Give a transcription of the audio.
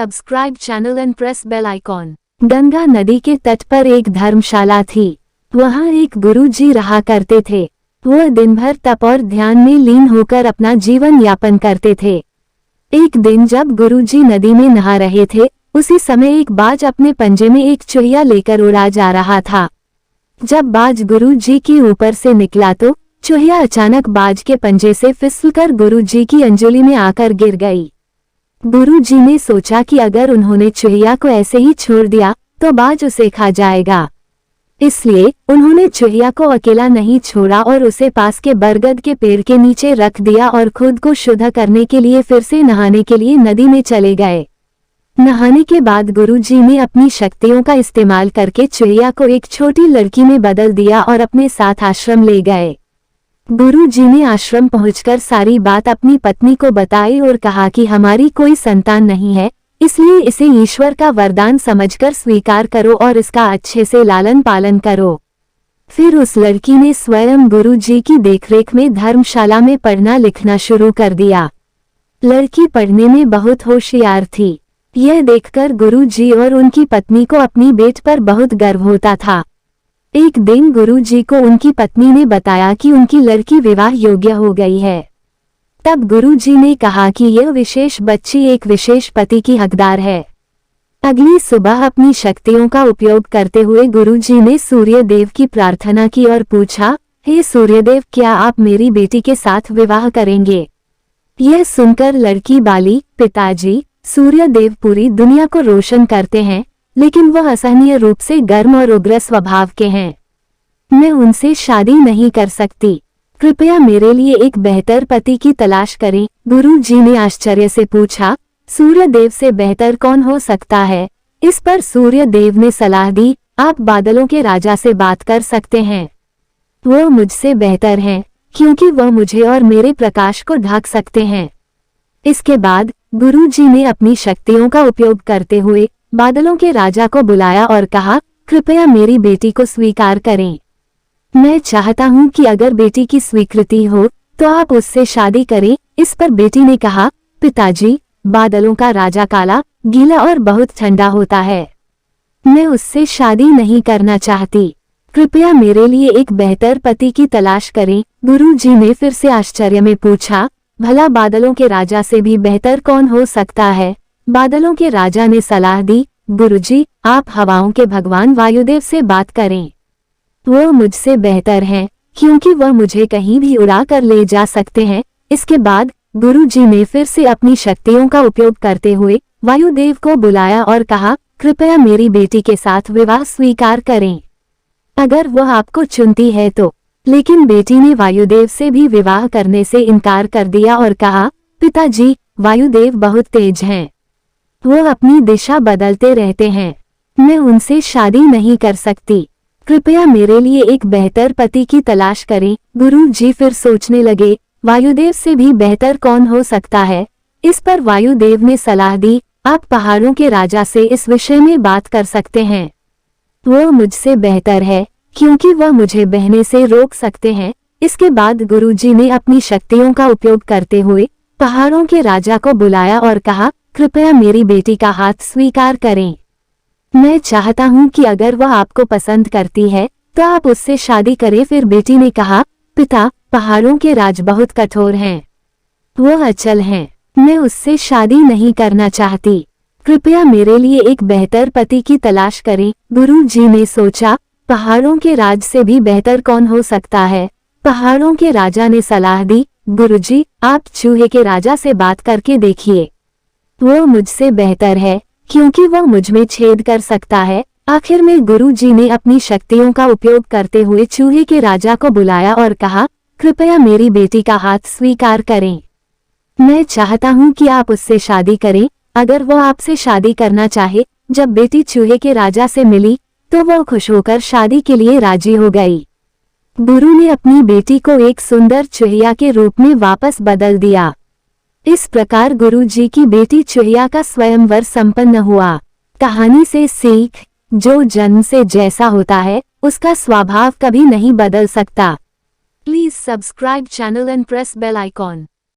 subscribe channel and press bell icon। Ganga नदी के तट पर एक धर्मशाला थी। वहाँ एक गुरुजी रहा करते थे। वह दिन भर तप और ध्यान में लीन होकर अपना जीवन यापन करते थे। एक दिन जब गुरुजी नदी में नहा रहे थे, उसी समय एक बाज अपने पंजे में एक चूहिया लेकर उड़ा जा रहा था। जब बाज गुरुजी के ऊपर से निकला तो चूहिया अचानक बाज के पंजे से फिसलकर गुरुजी की अंजुली में आकर गिर गई। गुरुजी ने सोचा कि अगर उन्होंने चूहिया को ऐसे ही छोड़ दिया तो बाज उसे खा जाएगा। इसलिए उन्होंने चूहिया को अकेला नहीं छोड़ा और उसे पास के बरगद के पेड़ के नीचे रख दिया और खुद को शुद्ध करने के लिए फिर से नहाने के लिए नदी में चले गए। नहाने के बाद गुरुजी ने अपनी शक्तियों का इस्तेमाल करके चूहिया को एक छोटी लड़की में बदल दिया और अपने साथ आश्रम ले गए। गुरुजी ने आश्रम पहुंचकर सारी बात अपनी पत्नी को बताई और कहा कि हमारी कोई संतान नहीं है, इसलिए इसे ईश्वर का वरदान समझकर स्वीकार करो और इसका अच्छे से लालन पालन करो। फिर उस लड़की ने स्वयं गुरुजी की देखरेख में धर्मशाला में पढ़ना लिखना शुरू कर दिया। लड़की पढ़ने में बहुत होशियार थी। यह देखकर गुरुजी और उनकी पत्नी को अपनी बेट पर बहुत गर्व होता था। एक दिन गुरुजी को उनकी पत्नी ने बताया कि उनकी लड़की विवाह योग्य हो गई है। तब गुरुजी ने कहा कि यह विशेष बच्ची एक विशेष पति की हकदार है। अगली सुबह अपनी शक्तियों का उपयोग करते हुए गुरुजी ने सूर्यदेव की प्रार्थना की और पूछा, हे सूर्यदेव, क्या आप मेरी बेटी के साथ विवाह करेंगे? यह सुनकर लड़की बाली, पिताजी सूर्यदेव पूरी दुनिया को रोशन करते हैं, लेकिन वह असहनीय रूप से गर्म और उग्र स्वभाव के हैं। मैं उनसे शादी नहीं कर सकती। कृपया मेरे लिए एक बेहतर पति की तलाश करें। गुरुजी ने आश्चर्य से पूछा, सूर्यदेव से बेहतर कौन हो सकता है? इस पर सूर्यदेव ने सलाह दी, आप बादलों के राजा से बात कर सकते हैं। वह मुझसे बेहतर हैं, क्योंकि वह मुझे और मेरे प्रकाश को ढक सकते हैं। इसके बाद गुरुजी ने अपनी शक्तियों का उपयोग करते हुए बादलों के राजा को बुलाया और कहा, कृपया मेरी बेटी को स्वीकार करें। मैं चाहता हूं कि अगर बेटी की स्वीकृति हो तो आप उससे शादी करें। इस पर बेटी ने कहा, पिताजी, बादलों का राजा काला, गीला और बहुत ठंडा होता है। मैं उससे शादी नहीं करना चाहती। कृपया मेरे लिए एक बेहतर पति की तलाश करें। गुरुजी ने फिर से आश्चर्य में पूछा, भला बादलों के राजा से भी बेहतर कौन हो सकता है? बादलों के राजा ने सलाह दी, गुरुजी, आप हवाओं के भगवान वायुदेव से बात करें। वह मुझसे बेहतर हैं, क्योंकि वह मुझे कहीं भी उड़ा कर ले जा सकते हैं। इसके बाद गुरुजी ने फिर से अपनी शक्तियों का उपयोग करते हुए वायुदेव को बुलाया और कहा, कृपया मेरी बेटी के साथ विवाह स्वीकार करें, अगर वह आपको चुनती है तो। लेकिन बेटी ने वायुदेव से भी विवाह करने से इनकार कर दिया और कहा, पिताजी, वायुदेव बहुत तेज हैं। वह अपनी दिशा बदलते रहते हैं। मैं उनसे शादी नहीं कर सकती। कृपया मेरे लिए एक बेहतर पति की तलाश करें। गुरुजी फिर सोचने लगे, वायुदेव से भी बेहतर कौन हो सकता है? इस पर वायुदेव ने सलाह दी, आप पहाड़ों के राजा से इस विषय में बात कर सकते हैं। वह मुझसे बेहतर है, क्योंकि वह मुझे बहने से रोक सकते हैं। इसके बाद गुरुजी ने अपनी शक्तियों का उपयोग करते हुए पहाड़ों के राजा को बुलाया और कहा, कृपया मेरी बेटी का हाथ स्वीकार करें। मैं चाहता हूं कि अगर वह आपको पसंद करती है तो आप उससे शादी करें। फिर बेटी ने कहा, पिता, पहाड़ों के राज बहुत कठोर हैं। वह अचल हैं। मैं उससे शादी नहीं करना चाहती। कृपया मेरे लिए एक बेहतर पति की तलाश करें। गुरुजी ने सोचा, पहाड़ों के राज से भी बेहतर कौन हो सकता है? पहाड़ों के राजा ने सलाह दी, गुरुजी, आप चूहे के राजा से बात करके देखिए। वह मुझसे बेहतर है, क्योंकि वह मुझ में छेद कर सकता है। आखिर में गुरुजी ने अपनी शक्तियों का उपयोग करते हुए चूहे के राजा को बुलाया और कहा, कृपया मेरी बेटी का हाथ स्वीकार करें। मैं चाहता हूं कि आप उससे शादी करें, अगर वह आपसे शादी करना चाहे। जब बेटी चूहे के राजा से मिली तो वह खुश होकर शादी के लिए राजी हो गई। गुरु ने अपनी बेटी को एक सुंदर चूहिया के रूप में वापस बदल दिया। इस प्रकार गुरुजी की बेटी चूहिया का स्वयंवर संपन्न हुआ। कहानी से सीख, जो जन्म से जैसा होता है उसका स्वभाव कभी नहीं बदल सकता। Please subscribe channel and press bell icon.